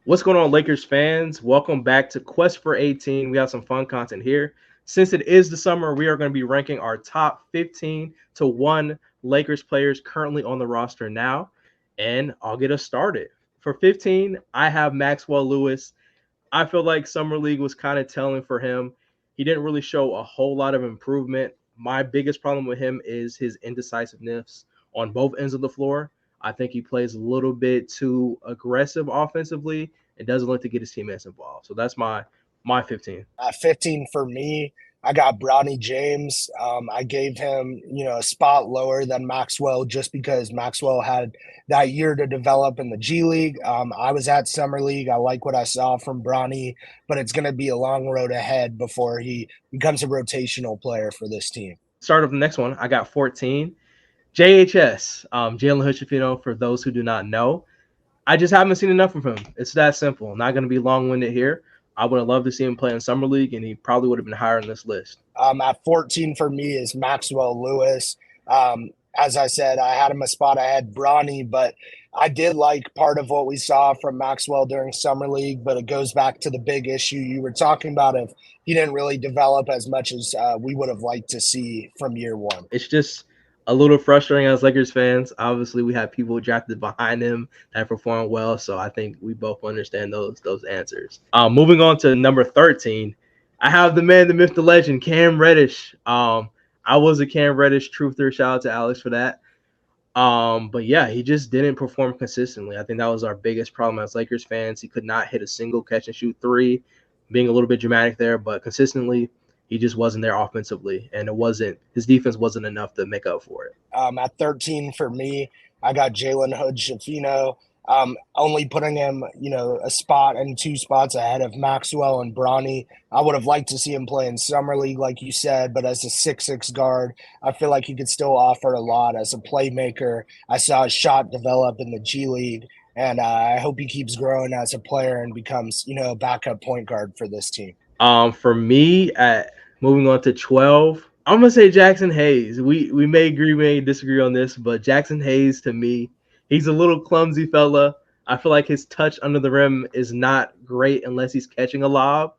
What's going on, Lakers fans? Welcome back to Quest for 18. We have some fun content here. Since it is the summer, we are going to be ranking our top 15 to 1 Lakers players currently on the roster now, and I'll get us started. For 15, I have Maxwell Lewis. I feel like Summer League was kind of telling for him. He didn't really show a whole lot of improvement. My biggest problem with him is his indecisiveness on both ends of the floor. I think he plays a little bit too aggressive offensively and doesn't like to get his teammates involved. So that's my 15. 15 for me. I got Bronny James. I gave him, a spot lower than Maxwell just because Maxwell had that year to develop in the G League. I was at Summer League. I like what I saw from Bronny, but it's going to be a long road ahead before he becomes a rotational player for this team. Start of the next one. I got 14. JHS, Jalen Hood-Schifino, for those who do not know. I just haven't seen enough of him. It's that simple. I'm not going to be long-winded here. I would have loved to see him play in Summer League, and he probably would have been higher on this list. At 14 for me is Maxwell Lewis. As I said, I had him a spot ahead Bronny, but I did like part of what we saw from Maxwell during Summer League, but it goes back to the big issue you were talking about of he didn't really develop as much as we would have liked to see from year one. It's just a little frustrating as Lakers fans. Obviously, we have people drafted behind him that perform well, so I think we both understand those answers. Moving on to number 13, I have the man, the myth, the legend, Cam Reddish. I was a Cam Reddish truther. Shout out to Alex for that. But yeah, he just didn't perform consistently. I think that was our biggest problem as Lakers fans. He could not hit a single catch and shoot three, being a little bit dramatic there, but consistently he just wasn't there offensively, and his defense wasn't enough to make up for it. At 13 for me, I got Jalen Hood-Schifino. Only putting him, a spot and two spots ahead of Maxwell and Bronny. I would have liked to see him play in Summer League, like you said, but as a 6'6" guard, I feel like he could still offer a lot as a playmaker. I saw his shot develop in the G League, and I hope he keeps growing as a player and becomes, a backup point guard for this team. For me, moving on to 12, I'm gonna say Jackson Hayes. We may agree, we may disagree on this, but Jackson Hayes, to me, he's a little clumsy fella. I feel like his touch under the rim is not great unless he's catching a lob.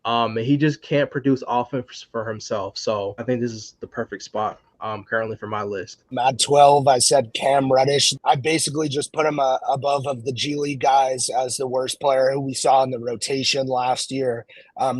And he just can't produce offense for himself. So I think this is the perfect spot currently for my list. At 12, I said Cam Reddish. I basically just put him above of the G League guys as the worst player who we saw in the rotation last year.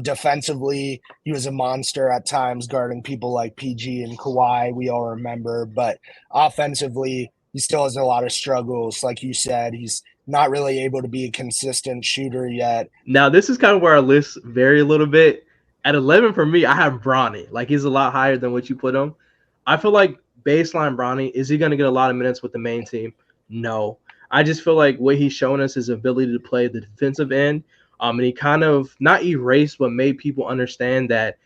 Defensively, he was a monster at times, guarding people like PG and Kawhi, we all remember. But offensively, he still has a lot of struggles. Like you said, he's not really able to be a consistent shooter yet. Now, this is kind of where our lists vary a little bit. At 11 for me, I have Bronny. Like, he's a lot higher than what you put him. I feel like baseline Bronny, is he going to get a lot of minutes with the main team? No. I just feel like what he's shown us is ability to play the defensive end. And he kind of not erased, but made people understand that,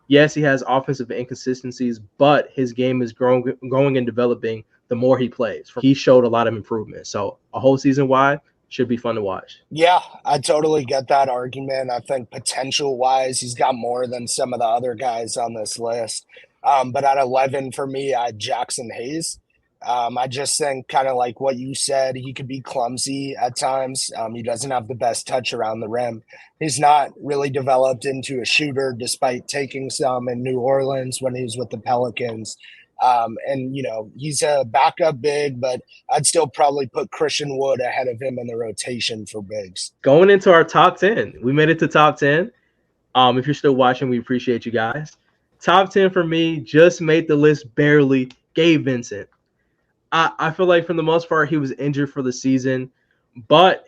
yes, he has offensive inconsistencies, but his game is growing and developing the more he plays. He showed a lot of improvement. So a whole season wide should be fun to watch. Yeah, I totally get that argument. I think potential wise, he's got more than some of the other guys on this list. But at 11 for me, I had Jackson Hayes. I just think kind of like what you said, he could be clumsy at times. He doesn't have the best touch around the rim. He's not really developed into a shooter despite taking some in New Orleans when he was with the Pelicans. And, he's a backup big, but I'd still probably put Christian Wood ahead of him in the rotation for bigs. Going into our top 10, we made it to top 10. If you're still watching, we appreciate you guys. Top 10 for me, just made the list barely. Gabe Vincent. I feel like for the most part, he was injured for the season, but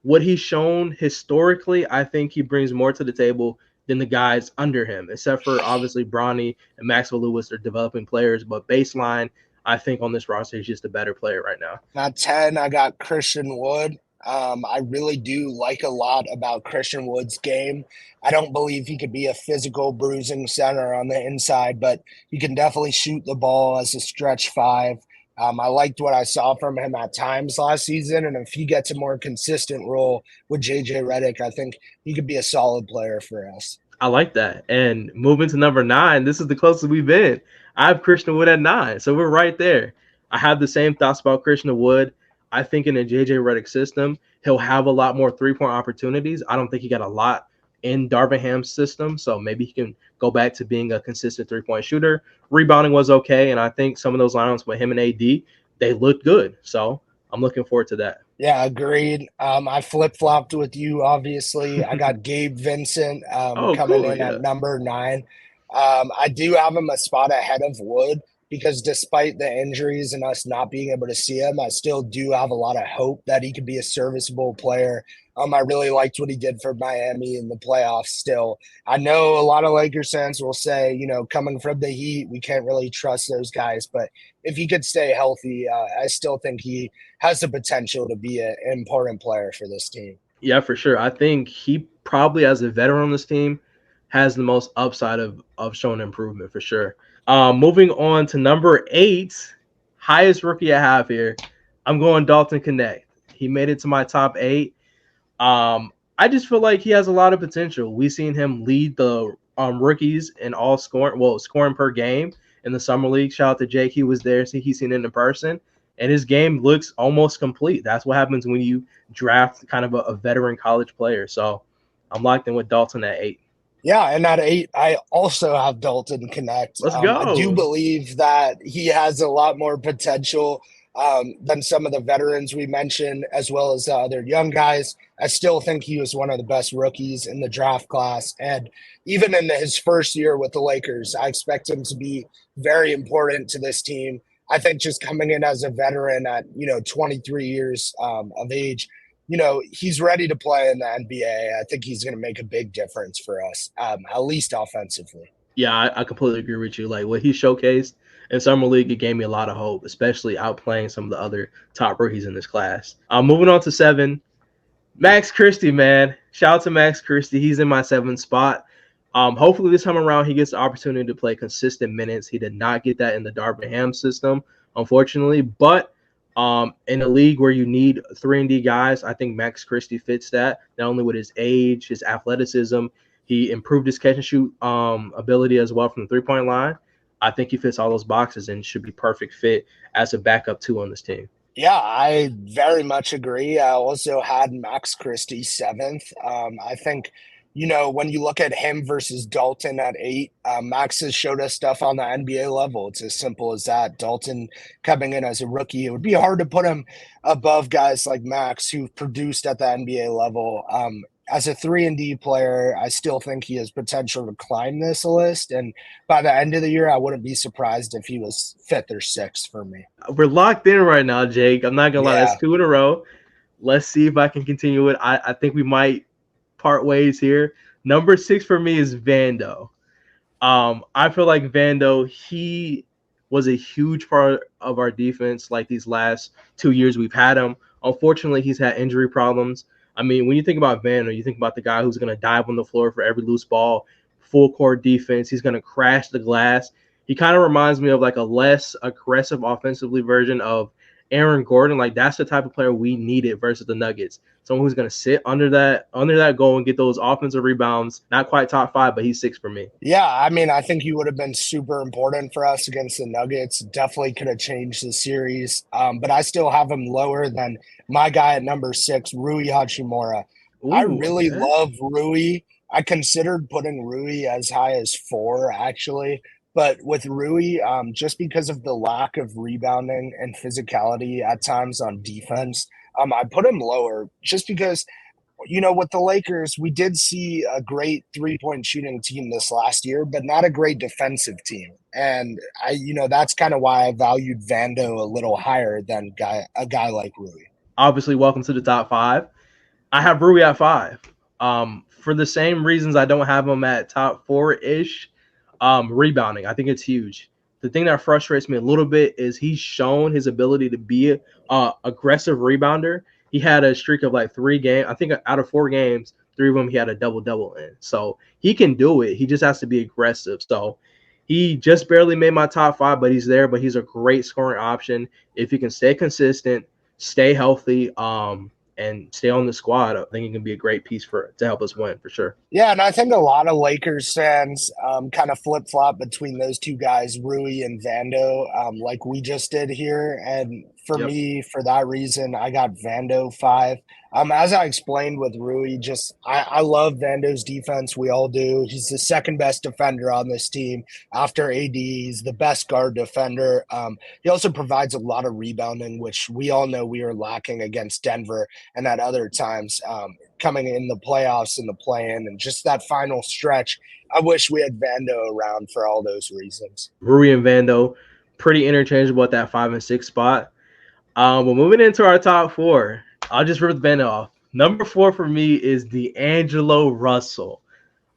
what he's shown historically, I think he brings more to the table than the guys under him, except for obviously Bronny and Maxwell Lewis are developing players, but baseline, I think on this roster, he's just a better player right now. At 10, I got Christian Wood. I really do like a lot about Christian Wood's game. I don't believe he could be a physical bruising center on the inside, but he can definitely shoot the ball as a stretch five. I liked what I saw from him at times last season, and if he gets a more consistent role with JJ Redick, I think he could be a solid player for us. I like that. And moving to number 9, this is the closest we've been. I have Christian Wood at 9, so we're right there. I have the same thoughts about Christian Wood. I think in a JJ Redick system, he'll have a lot more 3-point opportunities. I don't think he got a lot in Darvinham's system, so maybe he can go back to being a consistent 3-point shooter. Rebounding was okay, and I think some of those lineups with him and AD, they looked good. So I'm looking forward to that. Yeah, agreed. I flip flopped with you, obviously. I got Gabe Vincent Oh, coming cool. in at Yeah. number 9. I do have him a spot ahead of Wood because despite the injuries and us not being able to see him, I still do have a lot of hope that he could be a serviceable player. I really liked what he did for Miami in the playoffs still. I know a lot of Lakers fans will say, coming from the Heat, we can't really trust those guys. But if he could stay healthy, I still think he has the potential to be an important player for this team. Yeah, for sure. I think he probably, as a veteran on this team, has the most upside of showing improvement for sure. Moving on to number 8, highest rookie I have here. I'm going Dalton Connect. He made it to my top 8. I just feel like he has a lot of potential. We've seen him lead the rookies in all scoring per game in the summer league. Shout out to Jake, he was there, so he's seen it in person, and his game looks almost complete. That's what happens when you draft kind of a veteran college player. So I'm locked in with Dalton at 8. Yeah, and at 8, I also have Dalton Connect. Let's I do go. believe that he has a lot more potential than some of the veterans we mentioned, as well as the other young guys. I still think he was one of the best rookies in the draft class. And even in his first year with the Lakers, I expect him to be very important to this team. I think just coming in as a veteran at 23 years of age, he's ready to play in the NBA. I think he's going to make a big difference for us, at least offensively. Yeah, I completely agree with you. Like what he showcased in summer league, it gave me a lot of hope, especially outplaying some of the other top rookies in this class. Moving on to 7, Max Christie, man. Shout out to Max Christie. He's in my 7th spot. Hopefully this time around he gets the opportunity to play consistent minutes. He did not get that in the Darvin Ham system, unfortunately. But in a league where you need 3-and-D guys, I think Max Christie fits that. Not only with his age, his athleticism, he improved his catch and shoot ability as well from the 3-point line. I think he fits all those boxes and should be perfect fit as a backup 2 on this team. Yeah, I very much agree. I also had Max Christie 7th. I think, when you look at him versus Dalton at 8, Max has showed us stuff on the NBA level. It's as simple as that. Dalton coming in as a rookie, it would be hard to put him above guys like Max who've produced at the NBA level. As a 3-and-D player, I still think he has potential to climb this list. And by the end of the year, I wouldn't be surprised if he was 5th or 6th for me. We're locked in right now, Jake. I'm not gonna lie, that's Yeah. 2 in a row. Let's see if I can continue it. I think we might part ways here. Number 6 for me is Vando. I feel like Vando, he was a huge part of our defense like these last 2 years we've had him. Unfortunately, he's had injury problems. I mean, when you think about Vando, you think about the guy who's going to dive on the floor for every loose ball, full court defense. He's going to crash the glass. He kind of reminds me of like a less aggressive offensively version of Aaron Gordon. Like that's the type of player we needed versus the Nuggets. Someone who's going to sit under that goal and get those offensive rebounds. Not quite top 5, but he's 6 for me. Yeah, I mean, I think he would have been super important for us against the Nuggets. Definitely could have changed the series. But I still have him lower than my guy at number 6, Rui Hachimura. I Ooh, really okay. love Rui. I considered putting Rui as high as 4, actually. But with Rui, just because of the lack of rebounding and physicality at times on defense, I put him lower just because with the Lakers, we did see a great 3-point shooting team this last year, but not a great defensive team. And that's kind of why I valued Vando a little higher than a guy like Rui. Obviously, welcome to the top 5. I have Rui at 5. For the same reasons I don't have him at top 4-ish. Rebounding, I think it's huge. The thing that frustrates me a little bit is he's shown his ability to be a aggressive rebounder. He had a streak of like 3 games. I think out of 4 games, 3 of them he had a double-double in. So he can do it. He just has to be aggressive. So he just barely made my top 5, but he's there. But he's a great scoring option if he can stay consistent, stay healthy. and stay on the squad, I think it can be a great piece for to help us win for sure. Yeah, and I think a lot of Lakers fans kind of flip flop between those two guys, Rui and Vando, like we just did here. And for Yep. me, for that reason, I got Vando 5. As I explained with Rui, just I love Vando's defense. We all do. He's the second best defender on this team after AD. He's the best guard defender. He also provides a lot of rebounding, which we all know we are lacking against Denver and at other times. Coming in the playoffs and the play-in and just that final stretch. I wish we had Vando around for all those reasons. Rui and Vando, pretty interchangeable at that 5 and 6 spot. But moving into our top four, I'll just rip the band off. Number four for me is D'Angelo Russell.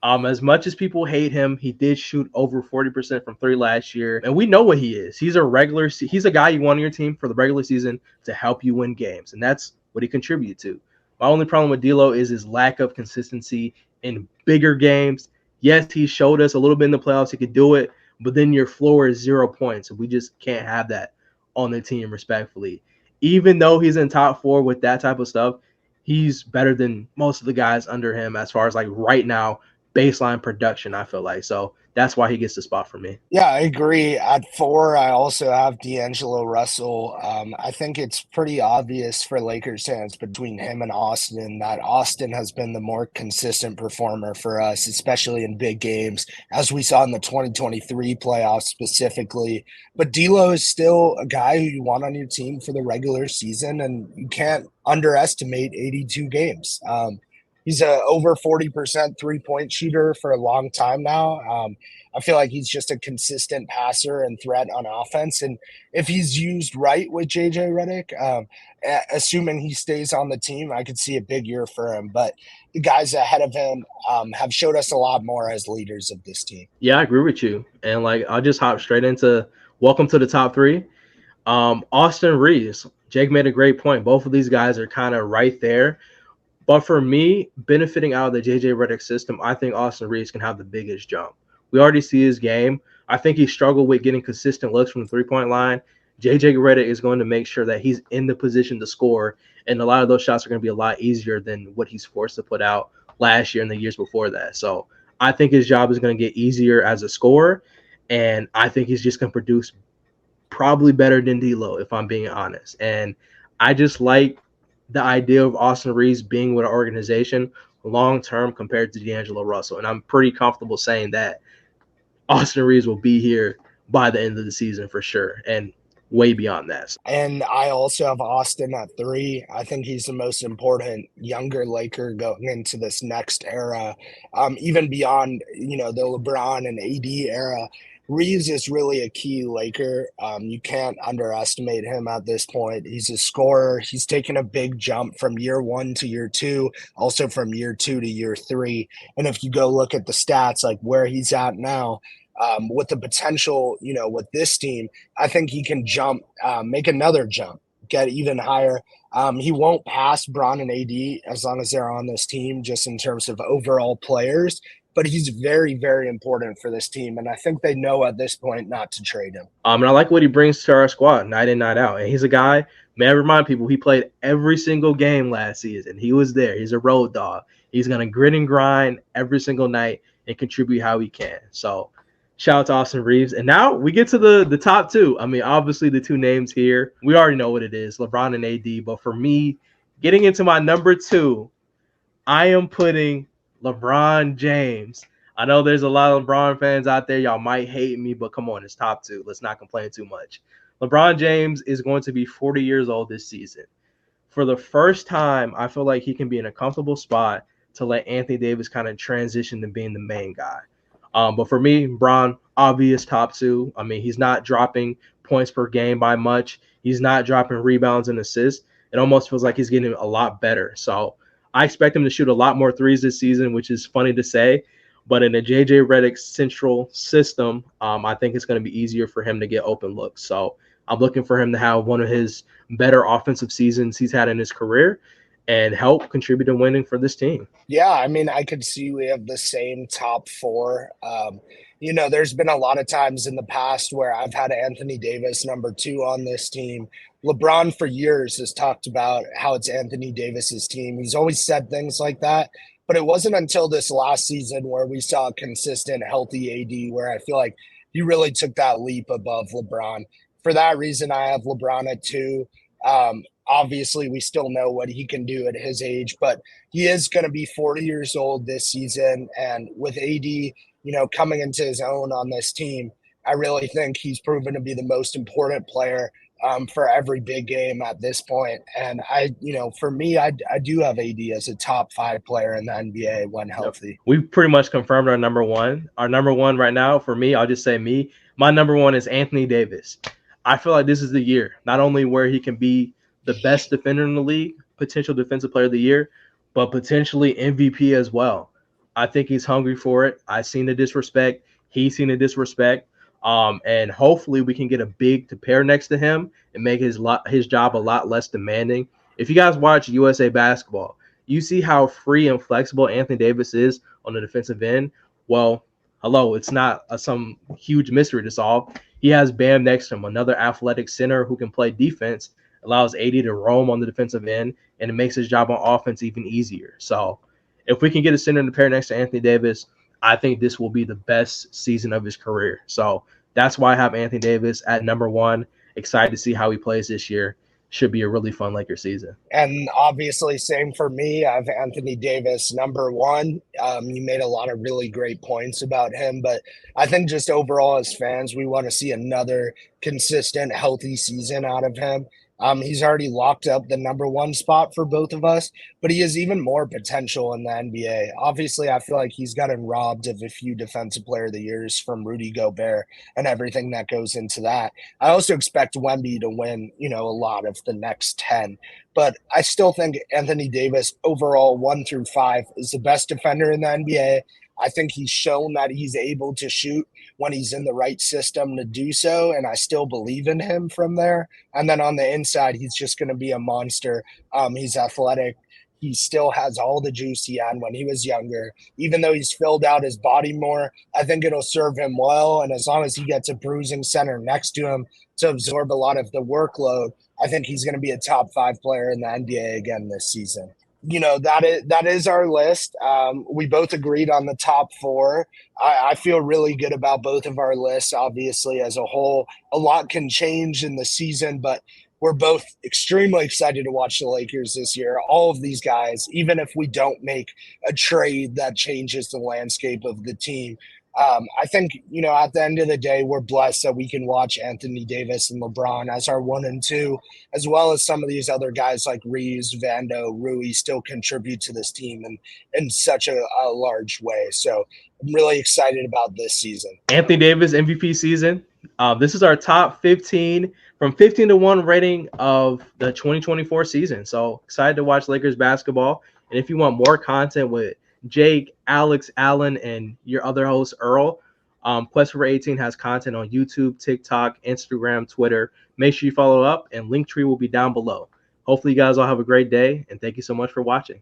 As much as people hate him, he did shoot over 40% from three last year, and we know what he is. He's a guy you want on your team for the regular season to help you win games, and that's what he contributed to. My only problem with D'Lo is his lack of consistency in bigger games. Yes, he showed us a little bit in the playoffs he could do it, but then your floor is 0 points, and we just can't have that on the team respectfully. Even though he's in top four with that type of stuff, he's better than most of the guys under him as far as like right now baseline production, I feel like. So that's why he gets the spot for me. Yeah, I agree. At 4, I also have D'Angelo Russell. I think it's pretty obvious for Lakers fans between him and Austin that Austin has been the more consistent performer for us, especially in big games, as we saw in the 2023 playoffs specifically. But D'Lo is still a guy who you want on your team for the regular season, and you can't underestimate 82 games. He's a over 40% 3-point shooter for a long time now. I feel like he's just a consistent passer and threat on offense. And if he's used right with JJ Redick, assuming he stays on the team, I could see a big year for him. But the guys ahead of him have showed us a lot more as leaders of this team. Yeah, I agree with you. And like I'll just hop straight into welcome to the top three. Austin Reeves. Jake made a great point. Both of these guys are kind of right there. But for me, benefiting out of the JJ Redick system, I think Austin Reeves can have the biggest jump. We already see his game. I think he struggled with getting consistent looks from the three-point line. JJ Redick is going to make sure that he's in the position to score, and a lot of those shots are going to be a lot easier than what he's forced to put out last year and the years before that. So I think his job is going to get easier as a scorer, and I think he's just going to produce probably better than D'Lo, if I'm being honest. And I just like the idea of Austin Reeves being with an organization long term compared to D'Angelo Russell. And I'm pretty comfortable saying that Austin Reeves will be here by the end of the season for sure, and way beyond that. And I also have Austin at 3. I think he's the most important younger Laker going into this next era, even beyond the LeBron and AD era. Reeves is really a key Laker. You can't underestimate him at this point. He's a scorer. He's taken a big jump from year 1 to year 2, also from year 2 to year 3. And if you go look at the stats, like where he's at now, with the potential, with this team, I think he can jump, make another jump, get even higher. He won't pass Bron and AD as long as they're on this team, just in terms of overall players. But he's very, very important for this team, and I think they know at this point not to trade him. And I like what he brings to our squad night in, night out. And he's a guy, may I remind people, he played every single game last season. He was there. He's a road dog. He's going to grit and grind every single night and contribute how he can. So shout out to Austin Reeves. And now we get to the top two. I mean, obviously the two names here, we already know what it is, LeBron and AD. But for me, getting into my number 2, I am putting LeBron James. I know there's a lot of LeBron fans out there. Y'all might hate me, but come on, it's top 2. Let's not complain too much. LeBron James is going to be 40 years old this season. For the first time, I feel like he can be in a comfortable spot to let Anthony Davis kind of transition to being the main guy. But for me, Bron, obvious top 2. I mean, he's not dropping points per game by much. He's not dropping rebounds and assists. It almost feels like he's getting a lot better. So I expect him to shoot a lot more threes this season, which is funny to say. But in a JJ Redick central system, I think it's going to be easier for him to get open looks. So I'm looking for him to have one of his better offensive seasons he's had in his career and help contribute to winning for this team. Yeah, I mean, I could see we have the same top 4. There's been a lot of times in the past where I've had Anthony Davis number 2 on this team. LeBron for years has talked about how it's Anthony Davis's team. He's always said things like that. But it wasn't until this last season where we saw a consistent, healthy AD where I feel like he really took that leap above LeBron. For that reason, I have LeBron at 2. Obviously, we still know what he can do at his age, but he is going to be 40 years old this season. And with AD, coming into his own on this team, I really think he's proven to be the most important player for every big game at this point. And for me, I do have AD as a top 5 player in the NBA when healthy. Yep. We've pretty much confirmed our number one. Our number one right now, for me, I'll just say me. My number one is Anthony Davis. I feel like this is the year, not only where he can be the best defender in the league, potential defensive player of the year, but potentially MVP as well. I think he's hungry for it. I've seen the disrespect. He's seen the disrespect. And hopefully we can get a big to pair next to him and make his job a lot less demanding. If you guys watch USA basketball, you see how free and flexible Anthony Davis is on the defensive end. Well, hello, it's not some huge mystery to solve. He has Bam next to him, another athletic center who can play defense, allows AD to roam on the defensive end, and it makes his job on offense even easier. So if we can get a center in the pair next to Anthony Davis, I think this will be the best season of his career. So that's why I have Anthony Davis at number one. Excited to see how he plays this year. Should be a really fun Lakers season. And obviously, same for me. I have Anthony Davis number one. You made a lot of really great points about him, but I think just overall as fans, we want to see another consistent, healthy season out of him. He's already locked up the number one spot for both of us, but he has even more potential in the NBA. Obviously, I feel like he's gotten robbed of a few Defensive Player of the Years from Rudy Gobert and everything that goes into that. I also expect Wemby to win, a lot of the next 10. But I still think Anthony Davis, overall 1 through 5, is the best defender in the NBA. I think he's shown that he's able to shoot when he's in the right system to do so, and I still believe in him from there. And then on the inside, he's just going to be a monster. He's athletic. He still has all the juice he had when he was younger. Even though he's filled out his body more, I think it'll serve him well. And as long as he gets a bruising center next to him to absorb a lot of the workload, I think he's going to be a top 5 player in the NBA again this season. That is our list. We both agreed on the top 4. I feel really good about both of our lists. Obviously, as a whole, a lot can change in the season, but we're both extremely excited to watch the Lakers this year. All of these guys, even if we don't make a trade that changes the landscape of the team, I think, at the end of the day, we're blessed that we can watch Anthony Davis and LeBron as our 1 and 2, as well as some of these other guys like Reeves, Vando, Rui still contribute to this team in such a large way. So I'm really excited about this season. Anthony Davis MVP season. This is our top 15 from 15 to 1 rating of the 2024 season. So excited to watch Lakers basketball. And if you want more content with Jake, Alex, Allen, and your other host, Earl, Quest for 18 has content on YouTube, TikTok, Instagram, Twitter. Make sure you follow up, and Linktree will be down below. Hopefully you guys all have a great day, and thank you so much for watching.